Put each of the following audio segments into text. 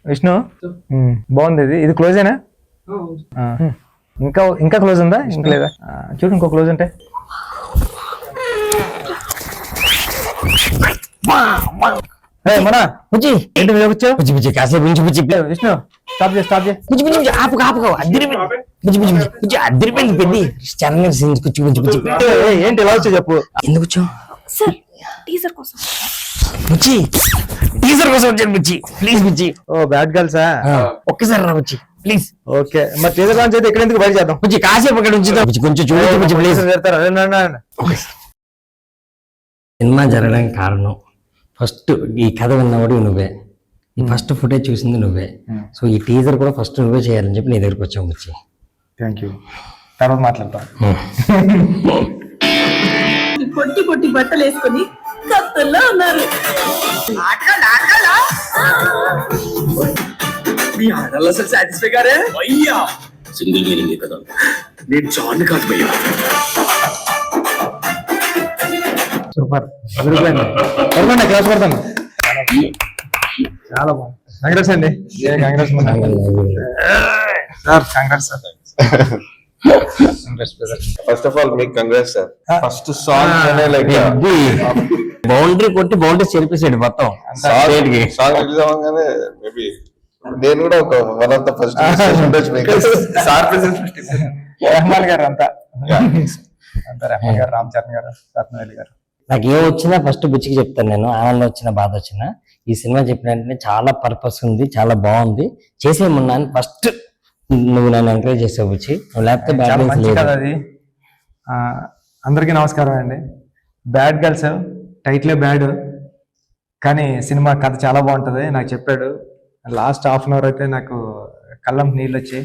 విష్ణు బాగుంది. ఇది క్లోజేనా? ఇంకా ఇంకా క్లోజ్ ఉందా? ఇంకా లేదా? చూడు ఇంకో క్లోజ్ ఉంటే. మన బుజ్జి ఏంటి మీద వచ్చావు? బుజ్జి బుజ్జి కాసేపు నుంచి బుజ్జి విష్ణు స్టాప్ చేయి స్టాప్ చేయి. బుజ్జి బుజ్జి ఆపు ఆపు అద్దరిపోయింది. బుజ్జి బుజ్జి బుజ్జి అద్దరిపోయింది పెద్ద ఛానల్ సీన్ కూర్చు బుజ్జి బుజ్జి ఏంటి ఇలా వచ్చావు చెప్పు. ఎందుకు వచ్చావు? సార్ టీజర్ కోసం. బుజ్జి టీజర్ కోసం వచ్చాను బుజ్జి ప్లీజ్ బుజ్జి. Oh bad గర్ల్సా? ఒక్కసారి రా బుజ్జి ప్లీజ్. ఓకే మరి టీజర్ లాంచ్ అయితే ఎక్కడ ఎందుకు బయట చేద్దాం బుజ్జి. కాసేపు అక్కడ ఉంచుదాం బుజ్జి కొంచెం చూడండి బుజ్జి ప్లీజ్. సినిమా జరగడానికి కారణం ఫస్ట్ ఈ కథ విన్నవాడు నువ్వే, ఈ ఫస్ట్ ఫుటేజ్ చూసింది నువ్వే, సో ఈ టీజర్ కూడా ఫస్ట్ నువ్వే చేయాలని చెప్పి నీ దగ్గరకు వచ్చాము బుజ్జి. Thank you. తర్వాత మాట్లాడతాం. పొట్టి పొట్టి బట్టలు వేసుకొని కత్తుల్లో ఉన్నారు. మీ ఆడల్లో అసలు సాటిస్ఫై గారే అయ్యా. సింగిల్ మీనింగ్ కదా, నేను జాన్ కాదు భయ్యా. సూపర్ క్లాస్ పడతాను. చాలా బాగుంది. కంగ్రాట్స్ అండి. Congrats sir. Congrats sir. First of all మీకు congrats sir. First song like boundary కొట్టి బౌండరీ చెరిపేసాడు మొత్తం సాంగ్ రిలీజ్ అవ్వగానే మేబీ నేను కూడా ఒక one of the first sir Rahman గారు అంతా రెహమాన్ గారు, రామ్ చరణ్ గారు, రత్నవేలి గారు. నాకు ఏం వచ్చినా ఫస్ట్ బుచ్చికి చెప్తాను నేను. ఆనందం వచ్చినా బాధ వచ్చినా ఈ సినిమా చెప్పిన వెంటనే చాలా పర్పస్ ఉంది, చాలా బాగుంది, చేసేయమన్నా ఫస్ట్ నువ్వు నన్ను ఎంకరేజ్ చేసావు బుచ్చి. నువ్వు లేకపోతే అది. అందరికీ నమస్కారం అండి. బ్యాడ్ గర్ల్స్ టైటిలే బ్యాడ్, కానీ సినిమా కథ చాలా బాగుంటుంది. నాకు చెప్పాడు లాస్ట్ హాఫ్ అన్ అవర్ అయితే నాకు కళ్ళం నీళ్ళు వచ్చాయి,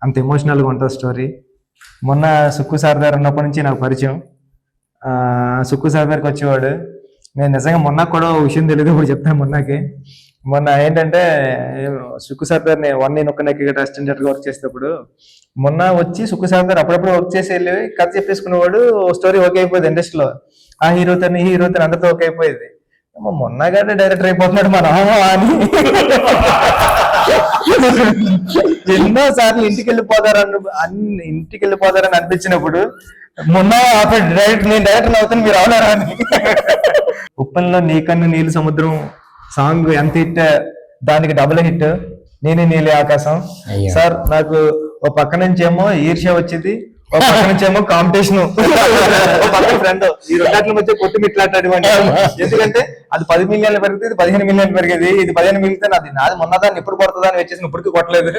అంత ఎమోషనల్గా ఉంటుంది స్టోరీ. మొన్న సుక్కు సార్ దగ్గర ఉన్నప్పటి నుంచి నాకు పరిచయం. సుక్కు సార్ దగ్గరికి వచ్చేవాడు. నేను నిజంగా మొన్న కూడా విషయం తెలియదు, ఇప్పుడు చెప్తాను. మొన్న ఏంటంటే సుక్కు సార్ దగ్గర నేను ఒక్క నెక్కి అసిస్టెంట్ వర్క్ చేసేటప్పుడు మొన్న వచ్చి సుక్కు సార్ దగ్గర అప్పుడప్పుడు వర్క్ చేసి వెళ్ళి కథ చెప్పేసుకునేవాడు. స్టోరీ ఓకే అయిపోయింది ఇండస్ట్రీలో, ఆ హీరోతో అందరితో ఓకే అయిపోయింది. మొన్నగానే డైరెక్టర్ అయిపోతున్నాడు మన అని ఎన్నో సార్లు ఇంటికి వెళ్ళిపోతారని అనిపించినప్పుడు మొన్న డైరెక్ట్ నేను డైరెక్టర్ అవుతాను మీరు అవునారా అని. ఉప్పల్లో నీకన్ను నీళ్ళు సముద్రం సాంగ్ ఎంత హిట్, దానికి డబుల్ హిట్ నేనే నీలి ఆకాశం. సార్ నాకు ఓ పక్క నుంచి ఏమో ఈర్ష్య వచ్చింది, ఒక పక్క నుంచి ఏమో కాంపిటీషన్, పక్క ఫ్రెండ్. ఈ రెండాట్ల మధ్య కొట్టి మిట్లాడేవాడి. ఎందుకంటే అది 10 మిలియన్లు పెరిగితే ఇది 15 మిలియన్లు పెరిగేది. ఇది 15 మిలిగితే నాది మొన్నదాన్ని ఎప్పుడు కొడుతుందా అని వచ్చేసి ఇప్పటికీ కొట్టలేదు.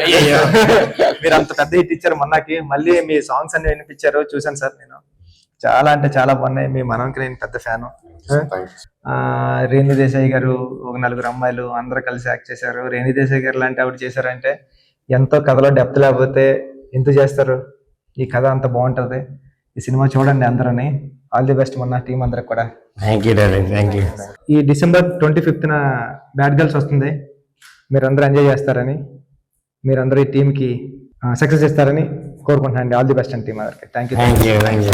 మీరు అంత పెద్ద హిట్ ఇచ్చారు మొన్నకి. మళ్ళీ మీ సాంగ్స్ అన్ని వినిపించారు, చూసాను సార్. నేను చాలా అంటే చాలా బాగున్నాయి. మీ మనకి నేను పెద్ద ఫ్యాను. రేణు దేశాయ్ గారు, ఒక 4 అమ్మాయిలు అందరూ కలిసి యాక్ట్ చేశారు. రేణు దేశాయ్ గారు లాంటి ఆవిడ చేశారంటే ఎంతో కథలో డెప్త్ లేకపోతే ఎంత చేస్తారు. ఈ కథ అంత బాగుంటది. ఈ సినిమా చూడండి అందరని. ఆల్ ది బెస్ట్ మొన్న టీం అందరికి కూడా. Thank you. ఈ December 25th బ్యాడ్ గర్ల్స్ వస్తుంది. మీరందరూ ఎంజాయ్ చేస్తారని, మీరందరూ ఈ టీంకి సక్సెస్ ఇస్తారని కోరుకుంటున్నాను. ఆల్ ది బెస్ట్ అండి టీం అందరికి. Thank you.